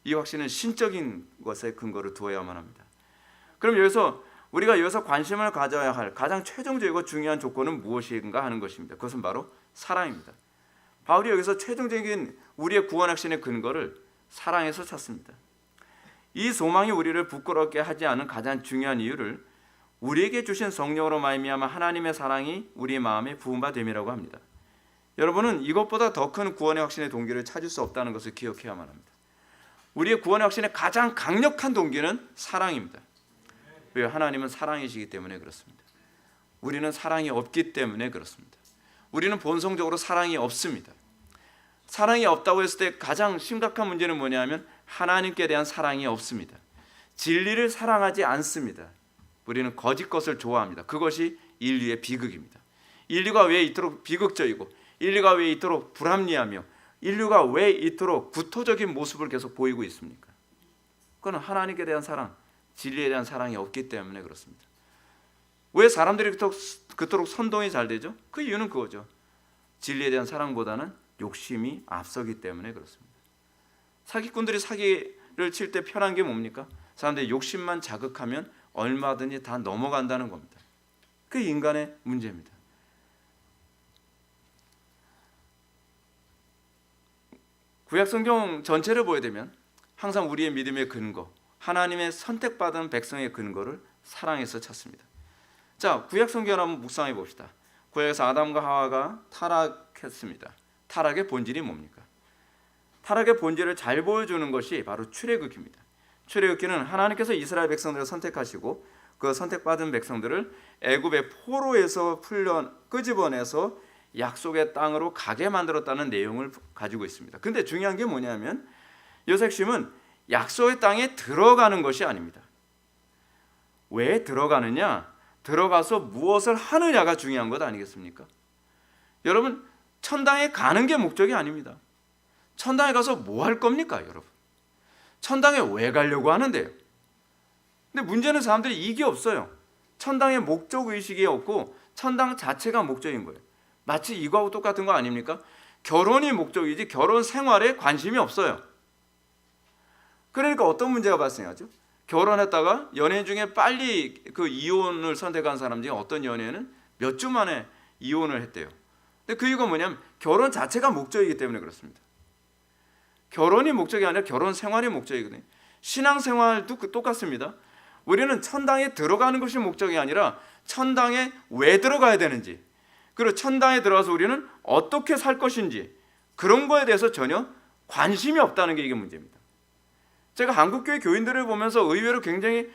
이 확신은 신적인 것에 근거를 두어야만 합니다. 그럼 우리가 여기서 관심을 가져야 할 가장 최종적이고 중요한 조건은 무엇인가 하는 것입니다. 그것은 바로 사랑입니다. 바울이 여기서 최종적인 우리의 구원 확신의 근거를 사랑에서 찾습니다. 이 소망이 우리를 부끄럽게 하지 않은 가장 중요한 이유를 우리에게 주신 성령으로 말미암아 하나님의 사랑이 우리 마음에 부음바 됨이라고 합니다. 여러분은 이것보다 더 큰 구원의 확신의 동기를 찾을 수 없다는 것을 기억해야만 합니다. 우리의 구원의 확신의 가장 강력한 동기는 사랑입니다. 왜요? 하나님은 사랑이시기 때문에 그렇습니다. 우리는 사랑이 없기 때문에 그렇습니다. 우리는 본성적으로 사랑이 없습니다. 사랑이 없다고 했을 때 가장 심각한 문제는 뭐냐면 하나님께 대한 사랑이 없습니다. 진리를 사랑하지 않습니다. 우리는 거짓 것을 좋아합니다. 그것이 인류의 비극입니다. 인류가 왜 이토록 비극적이고 인류가 왜 이토록 불합리하며 인류가 왜 이토록 구토적인 모습을 계속 보이고 있습니까? 그건 하나님께 대한 사랑, 진리에 대한 사랑이 없기 때문에 그렇습니다. 왜 사람들이 그토록 선동이 잘 되죠? 그 이유는 그거죠. 진리에 대한 사랑보다는 욕심이 앞서기 때문에 그렇습니다. 사기꾼들이 사기를 칠 때 편한 게 뭡니까? 사람들이 욕심만 자극하면 얼마든지 다 넘어간다는 겁니다. 그 인간의 문제입니다. 구약 성경 전체를 보게 되면 항상 우리의 믿음의 근거, 하나님의 선택받은 백성의 근거를 사랑에서 찾습니다. 자, 구약 성경을 한번 묵상해 봅시다. 구약에서 아담과 하와가 타락했습니다. 타락의 본질이 뭡니까? 타락의 본질을 잘 보여주는 것이 바로 출애굽기입니다. 출애굽기는 하나님께서 이스라엘 백성들을 선택하시고 그 선택받은 백성들을 애굽의 포로에서 끄집어내서 약속의 땅으로 가게 만들었다는 내용을 가지고 있습니다. 근데 중요한 게 뭐냐면 이 핵심은 약속의 땅에 들어가는 것이 아닙니다. 왜 들어가느냐? 들어가서 무엇을 하느냐가 중요한 것 아니겠습니까? 여러분, 천당에 가는 게 목적이 아닙니다. 천당에 가서 뭐 할 겁니까, 여러분? 천당에 왜 가려고 하는데요? 근데 문제는 사람들이 이게 없어요. 천당의 목적 의식이 없고 천당 자체가 목적인 거예요. 마치 이거하고 똑같은 거 아닙니까? 결혼이 목적이지 결혼 생활에 관심이 없어요. 그러니까 어떤 문제가 발생하죠? 결혼했다가 연애 중에 빨리 그 이혼을 선택한 사람 중에 어떤 연애는 몇 주 만에 이혼을 했대요. 근데 그 이유가 뭐냐면 결혼 자체가 목적이기 때문에 그렇습니다. 결혼이 목적이 아니라 결혼 생활이 목적이거든요. 신앙생활도 똑같습니다. 우리는 천당에 들어가는 것이 목적이 아니라 천당에 왜 들어가야 되는지, 그리고 천당에 들어가서 우리는 어떻게 살 것인지 그런 거에 대해서 전혀 관심이 없다는 게 이게 문제입니다. 제가 한국교회 교인들을 보면서 의외로 굉장히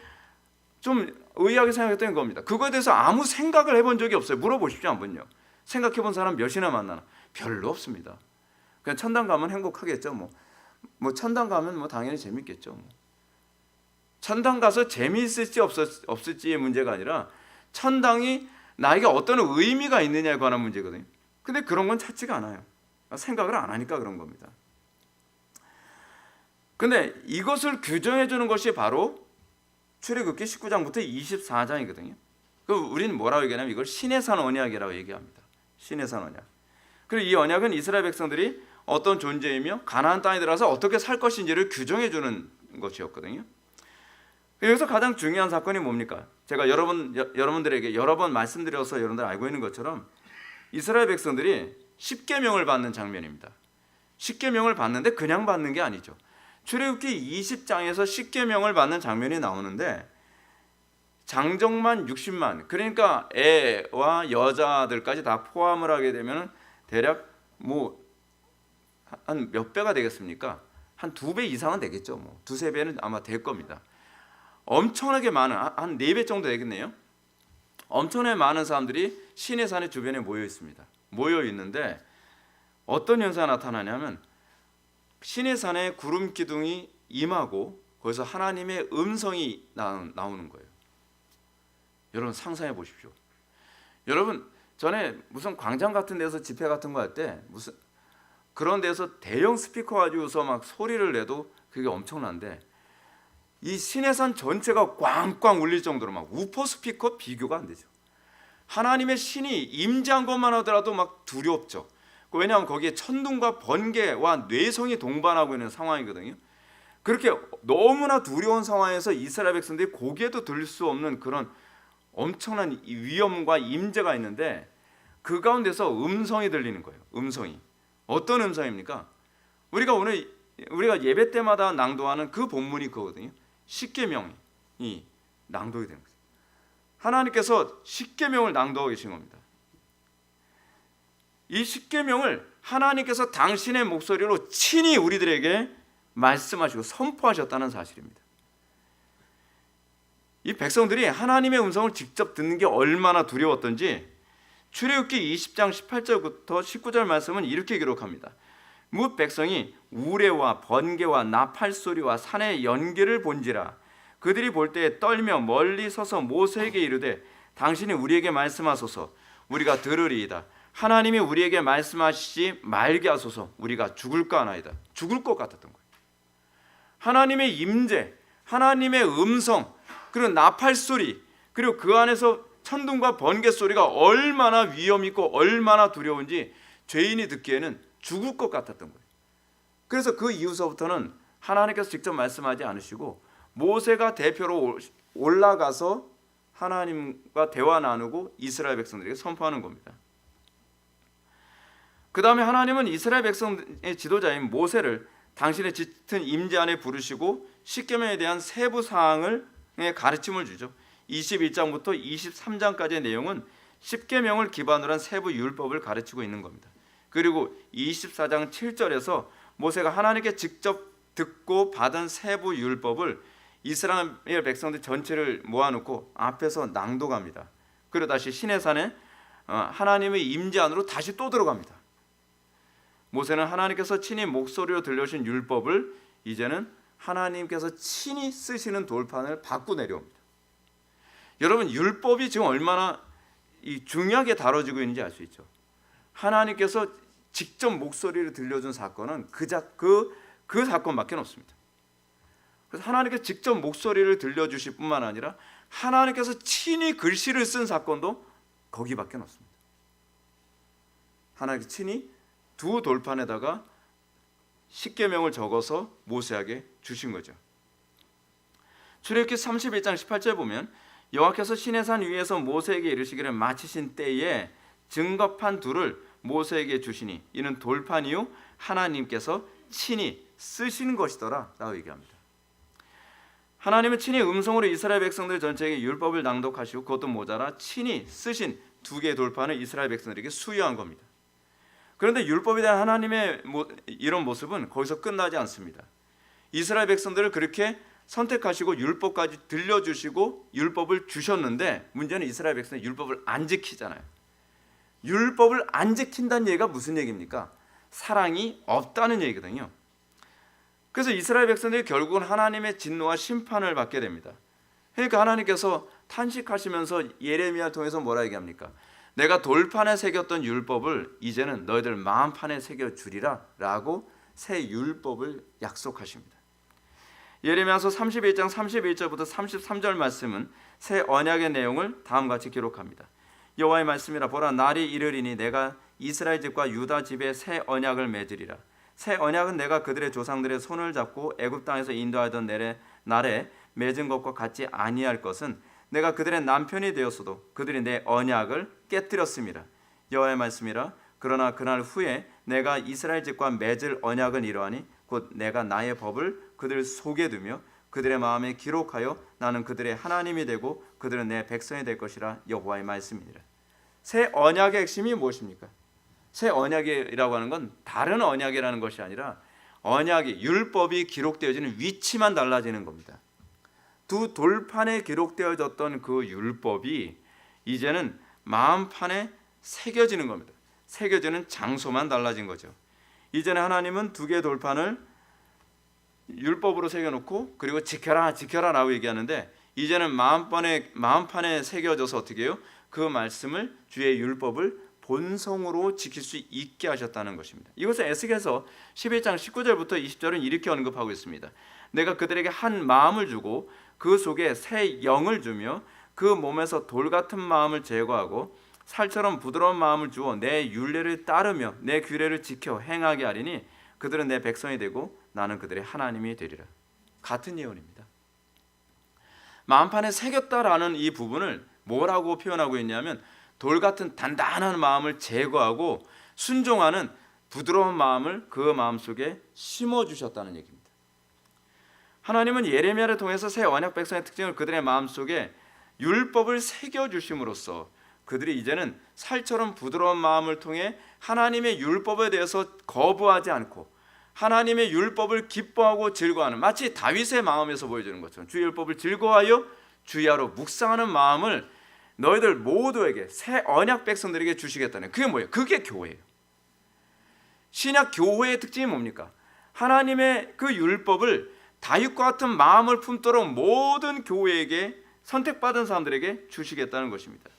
좀 의아하게 생각했던 겁니다. 그거에 대해서 아무 생각을 해본 적이 없어요. 물어보십시오 한번요. 생각해본 사람 몇이나 만나나? 별로 없습니다. 그냥 천당 가면 행복하겠죠. 뭐 천당 가면 뭐 당연히 재밌겠죠. 천당 가서 재미있을지 없을지의 문제가 아니라 천당이 나에게 어떤 의미가 있느냐에 관한 문제거든요. 근데 그런 건 찾지가 않아요. 생각을 안 하니까 그런 겁니다. 근데 이것을 규정해 주는 것이 바로 출애굽기 19장부터 24장이거든요. 우리는 뭐라고 얘기하냐면 이걸 신의 산 언약이라고 얘기합니다. 신의 산 언약. 그리고 이 언약은 이스라엘 백성들이 어떤 존재이며 가나안 땅에 들어가서 어떻게 살 것인지를 규정해 주는 것이었거든요. 여기서 가장 중요한 사건이 뭡니까? 제가 여러분들에게 여러 번 말씀드려서 여러분들 알고 있는 것처럼 이스라엘 백성들이 십계명을 받는 장면입니다. 십계명을 받는데 그냥 받는 게 아니죠. 출애굽기 20장에서 십계명을 받는 장면이 나오는데 장정만 60만, 그러니까 애와 여자들까지 다 포함을 하게 되면 대략 한 몇 배가 되겠습니까? 한 2배 이상은 되겠죠. 두세 배는 아마 될 겁니다. 엄청나게 많은, 한 4배 정도 되겠네요. 엄청나게 많은 사람들이 시내 산의 주변에 모여 있습니다. 모여 있는데 어떤 현상이 나타나냐면 시내 산에 구름 기둥이 임하고 거기서 하나님의 음성이 나오는 거예요. 여러분 상상해 보십시오. 여러분 전에 무슨 광장 같은 데서 집회 같은 거 할 때 무슨 그런 데서 대형 스피커 가지고서 막 소리를 내도 그게 엄청난데 이 시내산 전체가 꽝꽝 울릴 정도로 막 우퍼 스피커 비교가 안 되죠. 하나님의 신이 임재한 것만 하더라도 막 두렵죠. 왜냐하면 거기에 천둥과 번개와 뇌성이 동반하고 있는 상황이거든요. 그렇게 너무나 두려운 상황에서 이스라엘 백성들이 고개도 들 수 없는 그런 엄청난 위험과 임재가 있는데 그 가운데서 음성이 들리는 거예요. 음성이. 어떤 음성입니까? 우리가 예배 때마다 낭독하는 그 본문이 그거거든요. 십계명이 낭독이 되는 거죠. 하나님께서 십계명을 낭독하고 계신 겁니다. 이 십계명을 하나님께서 당신의 목소리로 친히 우리들에게 말씀하시고 선포하셨다는 사실입니다. 이 백성들이 하나님의 음성을 직접 듣는 게 얼마나 두려웠던지 출애굽기 20장 18절부터 19절 말씀은 이렇게 기록합니다. 뭇 백성이 우레와 번개와 나팔 소리와 산의 연기를 본지라 그들이 볼 때에 떨며 멀리 서서 모세에게 이르되 당신이 우리에게 말씀하소서 우리가 들으리이다. 하나님이 우리에게 말씀하시지 말게 하소서. 우리가 죽을까 하나이다. 죽을 것 같았던 거예요. 하나님의 임재, 하나님의 음성, 그리고 나팔 소리, 그리고 그 안에서 천둥과 번개 소리가 얼마나 위험 있고 얼마나 두려운지 죄인이 듣기에는 죽을 것 같았던 거예요. 그래서 그 이후서부터는 하나님께서 직접 말씀하지 않으시고 모세가 대표로 올라가서 하나님과 대화 나누고 이스라엘 백성들에게 선포하는 겁니다. 그 다음에 하나님은 이스라엘 백성의 지도자인 모세를 당신의 짙은 임재 안에 부르시고 십계명에 대한 세부 사항을 가르침을 주죠. 21장부터 23장까지의 내용은 십계명을 기반으로 한 세부 율법을 가르치고 있는 겁니다. 그리고 24장 7절에서 모세가 하나님께 직접 듣고 받은 세부 율법을 이스라엘 백성들 전체를 모아놓고 앞에서 낭독합니다. 그리고 다시 시내산에 하나님의 임재 안으로 다시 또 들어갑니다. 모세는 하나님께서 친히 목소리로 들려주신 율법을 이제는 하나님께서 친히 쓰시는 돌판을 받고 내려옵니다. 여러분, 율법이 지금 얼마나 중요하게 다뤄지고 있는지 알 수 있죠. 하나님께서 직접 목소리를 들려준 사건은 그 사건밖에 없습니다. 그래서 하나님께서 직접 목소리를 들려주실 뿐만 아니라 하나님께서 친히 글씨를 쓴 사건도 거기밖에 없습니다. 하나님께서 친히 두 돌판에다가 십계명을 적어서 모세에게 주신 거죠. 출애굽기 31장 18절 보면 여호와께서 시내산 위에서 모세에게 이르시기를 마치신 때에 증거판 둘을 모세에게 주시니 이는 돌판이요 하나님께서 친히 쓰신 것이더라 라고 얘기합니다. 하나님은 친히 음성으로 이스라엘 백성들 전체에게 율법을 낭독하시고 그것도 모자라 친히 쓰신 두 개의 돌판을 이스라엘 백성들에게 수여한 겁니다. 그런데 율법에 대한 하나님의 이런 모습은 거기서 끝나지 않습니다. 이스라엘 백성들을 그렇게 선택하시고 율법까지 들려주시고 율법을 주셨는데 문제는 이스라엘 백성이 율법을 안 지키잖아요. 율법을 안 지킨다는 얘기가 무슨 얘기입니까? 사랑이 없다는 얘기거든요. 그래서 이스라엘 백성들이 결국은 하나님의 진노와 심판을 받게 됩니다. 그러니까 하나님께서 탄식하시면서 예레미야를 통해서 뭐라 얘기합니까? 내가 돌판에 새겼던 율법을 이제는 너희들 마음판에 새겨주리라 라고 새 율법을 약속하십니다. 예레미야서 31장 31절부터 33절 말씀은 새 언약의 내용을 다음과 같이 기록합니다. 여호와의 말씀이라 보라 날이 이르리니 내가 이스라엘 집과 유다 집에 새 언약을 맺으리라. 새 언약은 내가 그들의 조상들의 손을 잡고 애굽 땅에서 인도하던 날에 맺은 것과 같지 아니할 것은 내가 그들의 남편이 되었어도 그들이 내 언약을 깨뜨렸습니다. 여호와의 말씀이라 그러나 그날 후에 내가 이스라엘 집과 맺을 언약은 이러하니 곧 내가 나의 법을 그들 속에 두며 그들의 마음에 기록하여 나는 그들의 하나님이 되고 그들은 내 백성이 될 것이라 여호와의 말씀이니라. 새 언약의 핵심이 무엇입니까? 새 언약이라고 하는 건 다른 언약이라는 것이 아니라 언약이 율법이 기록되어지는 위치만 달라지는 겁니다. 두 돌판에 기록되어졌던 그 율법이 이제는 마음판에 새겨지는 겁니다. 새겨지는 장소만 달라진 거죠. 이제는 하나님은 두 개의 돌판을 율법으로 새겨놓고 그리고 지켜라 라고 얘기하는데 이제는 마음판에 새겨져서 어떻게 해요? 그 말씀을 주의 율법을 본성으로 지킬 수 있게 하셨다는 것입니다. 이것을 에스겔서 11장 19절부터 20절은 이렇게 언급하고 있습니다. 내가 그들에게 한 마음을 주고 그 속에 새 영을 주며 그 몸에서 돌 같은 마음을 제거하고 살처럼 부드러운 마음을 주어 내 율례를 따르며 내 규례를 지켜 행하게 하리니 그들은 내 백성이 되고 나는 그들의 하나님이 되리라. 같은 예언입니다. 마음판에 새겼다라는 이 부분을 뭐라고 표현하고 있냐면 돌 같은 단단한 마음을 제거하고 순종하는 부드러운 마음을 그 마음속에 심어주셨다는 얘기입니다. 하나님은 예레미야를 통해서 새 언약 백성의 특징을 그들의 마음속에 율법을 새겨주심으로써 그들이 이제는 살처럼 부드러운 마음을 통해 하나님의 율법에 대해서 거부하지 않고 하나님의 율법을 기뻐하고 즐거워하는, 마치 다윗의 마음에서 보여주는 것처럼 주의 율법을 즐거워하여 주야로 묵상하는 마음을 너희들 모두에게 새 언약 백성들에게 주시겠다는, 그게 뭐예요? 그게 교회예요. 신약 교회의 특징이 뭡니까? 하나님의 그 율법을 다윗과 같은 마음을 품도록 모든 교회에게 선택받은 사람들에게 주시겠다는 것입니다.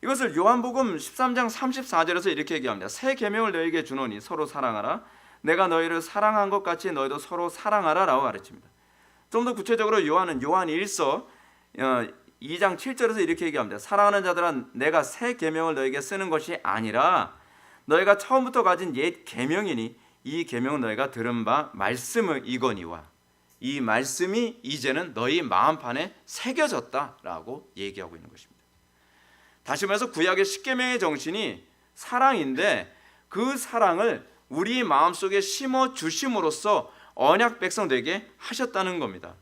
이것을 요한복음 13장 34절에서 이렇게 얘기합니다. 새 계명을 너희에게 주노니 서로 사랑하라. 내가 너희를 사랑한 것 같이 너희도 서로 사랑하라 라고 가르칩니다. 좀 더 구체적으로 요한 1서 2장 7절에서 이렇게 얘기합니다. 사랑하는 자들아 내가 새 계명을 너희에게 쓰는 것이 아니라 너희가 처음부터 가진 옛 계명이니 이 계명은 너희가 들은 바 말씀을 이거니와 이 말씀이 이제는 너희 마음판에 새겨졌다라고 얘기하고 있는 것입니다. 다시 말해서 구약의 십계명의 정신이 사랑인데 그 사랑을 우리 마음속에 심어 주심으로써 언약 백성 되게 하셨다는 겁니다.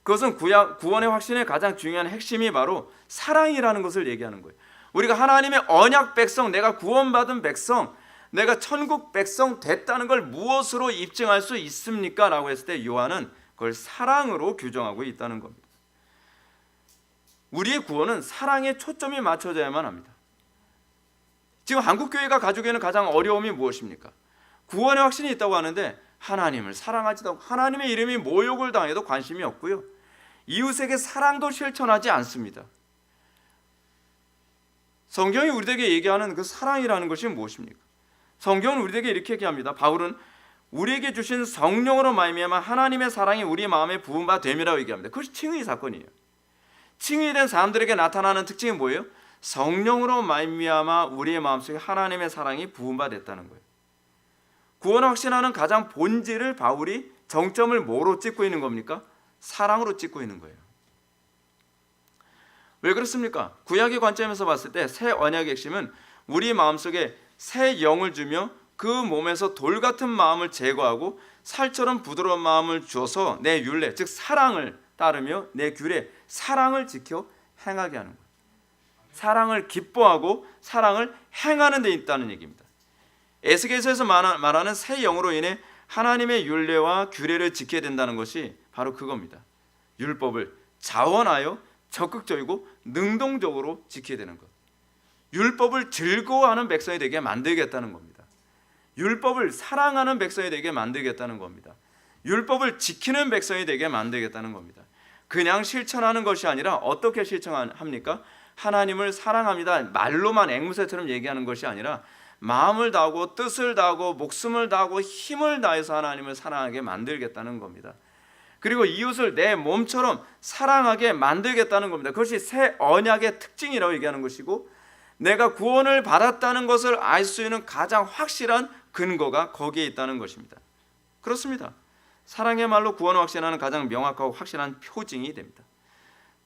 그것은 구원의 확신의 가장 중요한 핵심이 바로 사랑이라는 것을 얘기하는 거예요. 우리가 하나님의 언약 백성, 내가 구원받은 백성, 내가 천국 백성 됐다는 걸 무엇으로 입증할 수 있습니까? 라고 했을 때 요한은 그걸 사랑으로 규정하고 있다는 겁니다. 우리의 구원은 사랑에 초점이 맞춰져야만 합니다. 지금 한국교회가 가지고 있는 가장 어려움이 무엇입니까? 구원의 확신이 있다고 하는데 하나님을 사랑하지도 않고 하나님의 이름이 모욕을 당해도 관심이 없고요. 이웃에게 사랑도 실천하지 않습니다. 성경이 우리에게 얘기하는 그 사랑이라는 것이 무엇입니까? 성경은 우리에게 이렇게 얘기합니다. 바울은 우리에게 주신 성령으로 말미암아 하나님의 사랑이 우리 마음에 부은 바 됨이라고 얘기합니다. 그것이 칭의 사건이에요. 칭의 된 사람들에게 나타나는 특징이 뭐예요? 성령으로 말미암아 우리의 마음속에 하나님의 사랑이 부은 바 됐다는 거예요. 구원 확신하는 가장 본질을 바울이 정점을 뭐로 찍고 있는 겁니까? 사랑으로 찍고 있는 거예요. 왜 그렇습니까? 구약의 관점에서 봤을 때 새 언약의 핵심은 우리 마음속에 새 영을 주며 그 몸에서 돌 같은 마음을 제거하고 살처럼 부드러운 마음을 주어서 내 율례, 즉 사랑을 따르며 내 규례, 사랑을 지켜 행하게 하는 거예요. 사랑을 기뻐하고 사랑을 행하는 데 있다는 얘기입니다. 에스겔서에서 말하는 새 영으로 인해 하나님의 율례와 규례를 지켜야 된다는 것이 바로 그겁니다. 율법을 자원하여 적극적이고 능동적으로 지켜야 되는 것. 율법을 즐거워하는 백성이 되게 만들겠다는 겁니다. 율법을 사랑하는 백성이 되게 만들겠다는 겁니다. 율법을 지키는 백성이 되게 만들겠다는 겁니다. 그냥 실천하는 것이 아니라 어떻게 실천합니까? 하나님을 사랑합니다. 말로만 앵무새처럼 얘기하는 것이 아니라 마음을 다하고 뜻을 다하고 목숨을 다하고 힘을 다해서 하나님을 사랑하게 만들겠다는 겁니다. 그리고 이웃을 내 몸처럼 사랑하게 만들겠다는 겁니다. 그것이 새 언약의 특징이라고 얘기하는 것이고 내가 구원을 받았다는 것을 알 수 있는 가장 확실한 근거가 거기에 있다는 것입니다. 그렇습니다. 사랑의 말로 구원을 확신하는 가장 명확하고 확실한 표징이 됩니다.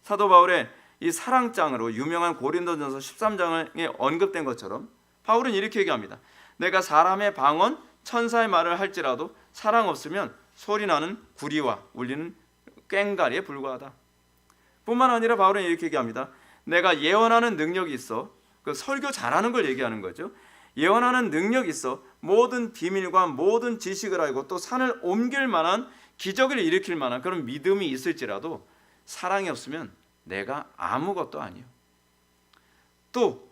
사도 바울의 이 사랑장으로 유명한 고린도전서 13장에 언급된 것처럼 바울은 이렇게 얘기합니다. 내가 사람의 방언, 천사의 말을 할지라도 사랑 없으면 소리나는 구리와 울리는 꽹과리에 불과하다. 뿐만 아니라 바울은 이렇게 얘기합니다. 내가 예언하는 능력이 있어. 그 설교 잘하는 걸 얘기하는 거죠. 예언하는 능력이 있어 모든 비밀과 모든 지식을 알고 또 산을 옮길 만한 기적을 일으킬 만한 그런 믿음이 있을지라도 사랑이 없으면 내가 아무것도 아니요. 또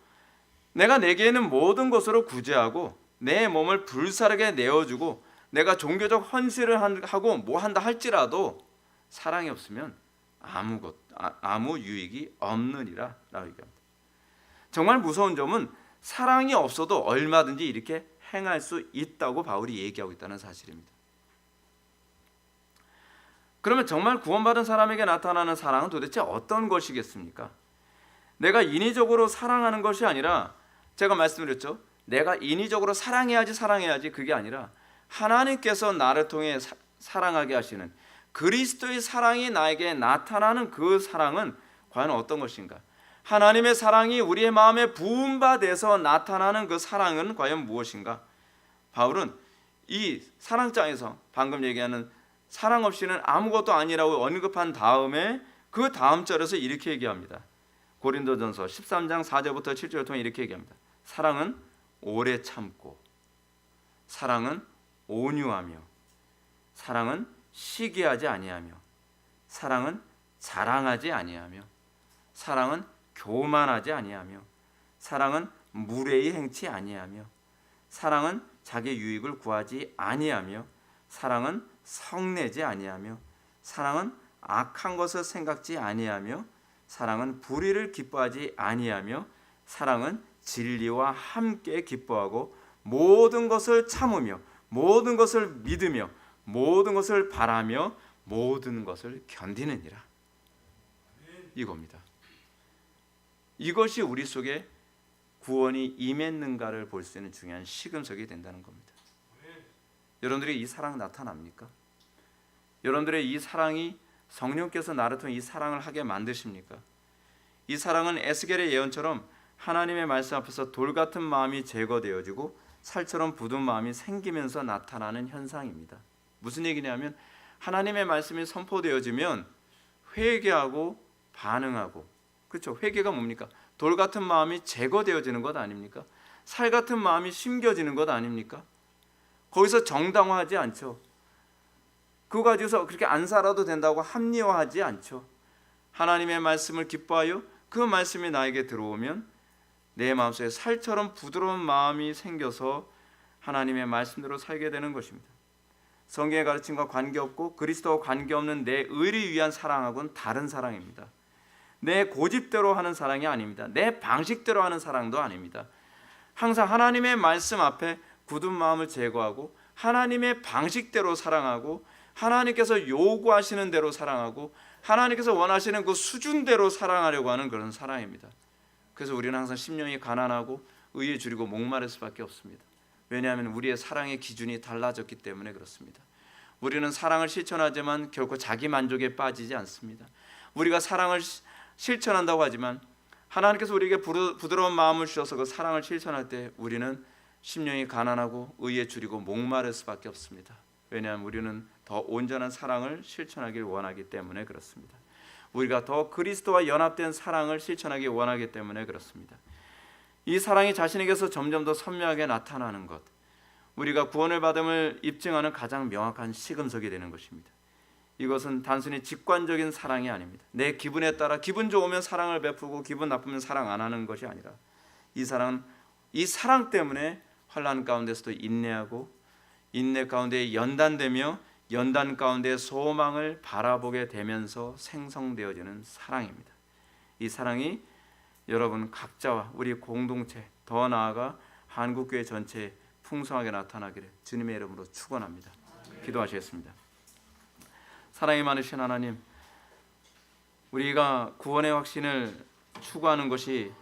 내가 내게는 모든 것으로 구제하고 내 몸을 불사르게 내어주고 내가 종교적 헌신을 하고 뭐 한다 할지라도 사랑이 없으면 아무 유익이 없느니라 라고 얘기합니다. 정말 무서운 점은 사랑이 없어도 얼마든지 이렇게 행할 수 있다고 바울이 얘기하고 있다는 사실입니다. 그러면 정말 구원받은 사람에게 나타나는 사랑은 도대체 어떤 것이겠습니까? 내가 인위적으로 사랑하는 것이 아니라 제가 말씀드렸죠. 내가 인위적으로 사랑해야지 그게 아니라 하나님께서 나를 통해 사랑하게 하시는 그리스도의 사랑이 나에게 나타나는 그 사랑은 과연 어떤 것인가? 하나님의 사랑이 우리의 마음에 부은 바 돼서 나타나는 그 사랑은 과연 무엇인가? 바울은 이 사랑장에서 방금 얘기하는 사랑 없이는 아무것도 아니라고 언급한 다음에 그 다음 절에서 이렇게 얘기합니다. 고린도전서 13장 4절부터 7절을 통해 이렇게 얘기합니다. 사랑은 오래 참고, 사랑은 온유하며, 사랑은 시기하지 아니하며, 사랑은 자랑하지 아니하며, 사랑은 교만하지 아니하며, 사랑은 무례히 행치 아니하며, 사랑은 자기 유익을 구하지 아니하며, 사랑은 성내지 아니하며, 사랑은 악한 것을 생각지 아니하며, 사랑은 불의를 기뻐하지 아니하며 사랑은 진리와 함께 기뻐하고 모든 것을 참으며 모든 것을 믿으며 모든 것을 바라며 모든 것을 견디느니라. 이겁니다. 이것이 우리 속에 구원이 임했는가를 볼 수 있는 중요한 시금석이 된다는 겁니다. 여러분들이 이 사랑 나타납니까? 여러분들의 이 사랑이 성령께서 나를 통해 이 사랑을 하게 만드십니까? 이 사랑은 에스겔의 예언처럼 하나님의 말씀 앞에서 돌 같은 마음이 제거되어지고 살처럼 굳은 마음이 생기면서 나타나는 현상입니다. 무슨 얘기냐면 하나님의 말씀이 선포되어지면 회개하고 반응하고, 그렇죠? 회개가 뭡니까? 돌 같은 마음이 제거되어지는 것 아닙니까? 살 같은 마음이 심겨지는 것 아닙니까? 거기서 정당화하지 않죠. 그거 가지고서 그렇게 안 살아도 된다고 합리화하지 않죠. 하나님의 말씀을 기뻐하여 그 말씀이 나에게 들어오면 내 마음속에 살처럼 부드러운 마음이 생겨서 하나님의 말씀대로 살게 되는 것입니다. 성경의 가르침과 관계없고 그리스도와 관계없는 내 의를 위한 사랑하고는 다른 사랑입니다. 내 고집대로 하는 사랑이 아닙니다. 내 방식대로 하는 사랑도 아닙니다. 항상 하나님의 말씀 앞에 굳은 마음을 제거하고 하나님의 방식대로 사랑하고 하나님께서 요구하시는 대로 사랑하고 하나님께서 원하시는 그 수준대로 사랑하려고 하는 그런 사랑입니다. 그래서 우리는 항상 심령이 가난하고 의에 줄이고 목마를 수밖에 없습니다. 왜냐하면 우리의 사랑의 기준이 달라졌기 때문에 그렇습니다. 우리는 사랑을 실천하지만 결코 자기 만족에 빠지지 않습니다. 우리가 사랑을 실천한다고 하지만 하나님께서 우리에게 부드러운 마음을 주셔서 그 사랑을 실천할 때 우리는 심령이 가난하고 의에 줄이고 목마를 수밖에 없습니다. 왜냐하면 우리는 더 온전한 사랑을 실천하길 원하기 때문에 그렇습니다. 우리가 더 그리스도와 연합된 사랑을 실천하기 원하기 때문에 그렇습니다. 이 사랑이 자신에게서 점점 더 선명하게 나타나는 것, 우리가 구원을 받음을 입증하는 가장 명확한 시금석이 되는 것입니다. 이것은 단순히 직관적인 사랑이 아닙니다. 내 기분에 따라 기분 좋으면 사랑을 베푸고 기분 나쁘면 사랑 안 하는 것이 아니라 이 사랑은 이 사랑 때문에 환난 가운데서도 인내하고 인내 가운데 연단되며 연단 가운데 소망을 바라보게 되면서 생성되어지는 사랑입니다. 이 사랑이 여러분 각자와 우리 공동체, 더 나아가 한국교회 전체에 풍성하게 나타나기를 주님의 이름으로 축원합니다. 기도하시겠습니다. 사랑이 많으신 하나님, 우리가 구원의 확신을 추구하는 것이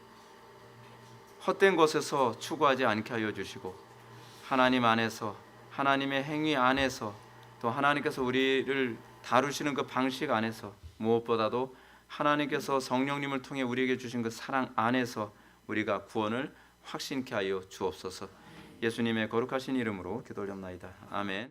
헛된 것에서 추구하지 않게 하여 주시고 하나님 안에서 하나님의 행위 안에서 또 하나님께서 우리를 다루시는 그 방식 안에서 무엇보다도 하나님께서 성령님을 통해 우리에게 주신 그 사랑 안에서 우리가 구원을 확신케 하여 주옵소서. 예수님의 거룩하신 이름으로 기도 올렸나이다. 아멘.